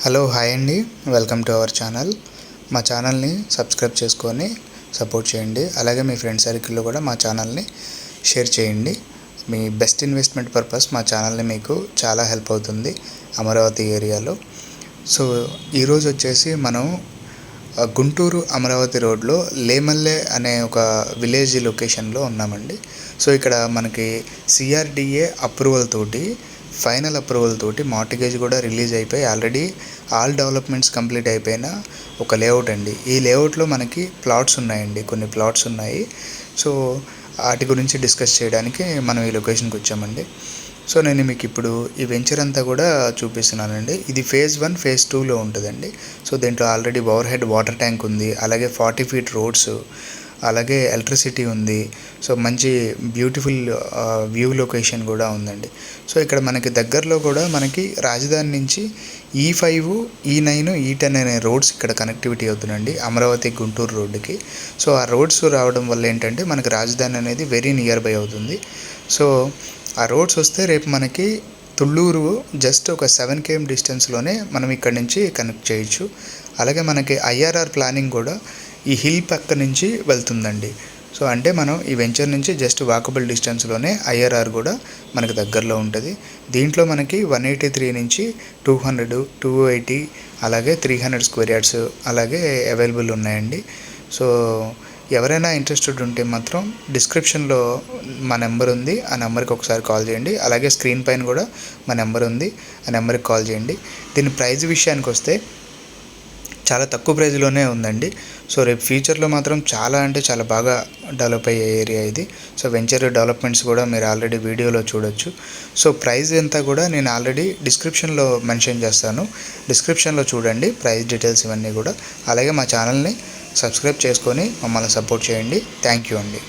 Hello hi అండి, welcome to our channel. మా ఛానల్ని సబ్స్క్రైబ్ చేసుకొని సపోర్ట్ చేయండి. అలాగే మీ ఫ్రెండ్ సర్కిల్లో కూడా మా ఛానల్ని షేర్ చేయండి. మీ బెస్ట్ ఇన్వెస్ట్మెంట్ పర్పస్ మా ఛానల్ని మీకు చాలా హెల్ప్ అవుతుంది అమరావతి ఏరియాలో. సో ఈరోజు వచ్చేసి మనం గుంటూరు అమరావతి రోడ్లో లేమల్లె అనే ఒక విలేజ్ లొకేషన్లో ఉన్నామండి. సో ఇక్కడ మనకి సిఆర్డిఏ అప్రూవల్ తోటి, ఫైనల్ అప్రూవల్ తోటి మార్టిగేజ్ కూడా రిలీజ్ అయిపోయి ఆల్రెడీ ఆల్ డెవలప్మెంట్స్ కంప్లీట్ అయిపోయిన ఒక లేఅవుట్ అండి. ఈ లేఅవుట్లో మనకి ప్లాట్స్ ఉన్నాయండి, కొన్ని ప్లాట్స్ ఉన్నాయి. సో వాటి గురించి డిస్కస్ చేయడానికి మనం ఈ లొకేషన్కి వచ్చామండి. సో నేను మీకు ఇప్పుడు ఈ వెంచర్ అంతా కూడా చూపిస్తున్నానండి. ఇది ఫేజ్ 1 ఫేజ్ 2లో ఉంటుందండి. సో దీంట్లో already over head water tank ఉంది, అలాగే 40 ఫీట్ రోడ్స్, అలాగే ఎలక్ట్రిసిటీ ఉంది. సో మంచి బ్యూటిఫుల్ వ్యూ లొకేషన్ కూడా ఉందండి. సో ఇక్కడ మనకి దగ్గరలో కూడా మనకి రాజధాని నుంచి E5, E9, E10 అనే రోడ్స్ ఇక్కడ కనెక్టివిటీ అవుతుందండి అమరావతి గుంటూరు రోడ్డుకి. సో ఆ రోడ్స్ రావడం వల్ల ఏంటంటే మనకి రాజధాని అనేది వెరీ నియర్ బై అవుతుంది. సో ఆ రోడ్స్ వస్తే రేపు మనకి తుళ్ళూరు జస్ట్ ఒక 7 km డిస్టెన్స్లోనే మనం ఇక్కడ నుంచి కనెక్ట్ చేయొచ్చు. అలాగే మనకి IRR ప్లానింగ్ కూడా ఈ హిల్ పక్క నుంచి వెళ్తుందండి. సో అంటే మనం ఈ వెంచర్ నుంచి జస్ట్ వాకబుల్ డిస్టెన్స్లోనే IRR కూడా మనకు దగ్గరలో ఉంటుంది. దీంట్లో మనకి 183 నుంచి 200, 280, అలాగే 300 స్క్వేర్ యార్డ్స్ అలాగే అవైలబుల్ ఉన్నాయండి. సో ఎవరైనా ఇంట్రెస్టెడ్ ఉంటే మాత్రం డిస్క్రిప్షన్లో మా నెంబర్ ఉంది, ఆ నెంబర్కి ఒకసారి కాల్ చేయండి. అలాగే స్క్రీన్ పైన కూడా మా నెంబర్ ఉంది, ఆ నెంబర్కి కాల్ చేయండి. దీని ప్రైస్ విషయానికి వస్తే చాలా తక్కువ ప్రైజ్లోనే ఉందండి. సో రేపు ఫ్యూచర్లో మాత్రం చాలా అంటే చాలా బాగా డెవలప్ అయ్యే ఏరియా ఇది. సో వెంచర్ డెవలప్మెంట్స్ కూడా మీరు ఆల్రెడీ వీడియోలో చూడొచ్చు. సో ప్రైస్ అంతా కూడా నేను ఆల్రెడీ డిస్క్రిప్షన్లో మెన్షన్ చేస్తాను, డిస్క్రిప్షన్లో చూడండి ప్రైస్ డీటెయిల్స్ ఇవన్నీ కూడా. అలాగే మా ఛానల్ని సబ్స్క్రైబ్ చేసుకొని మమ్మల్ని సపోర్ట్ చేయండి. థ్యాంక్ యూ అండి.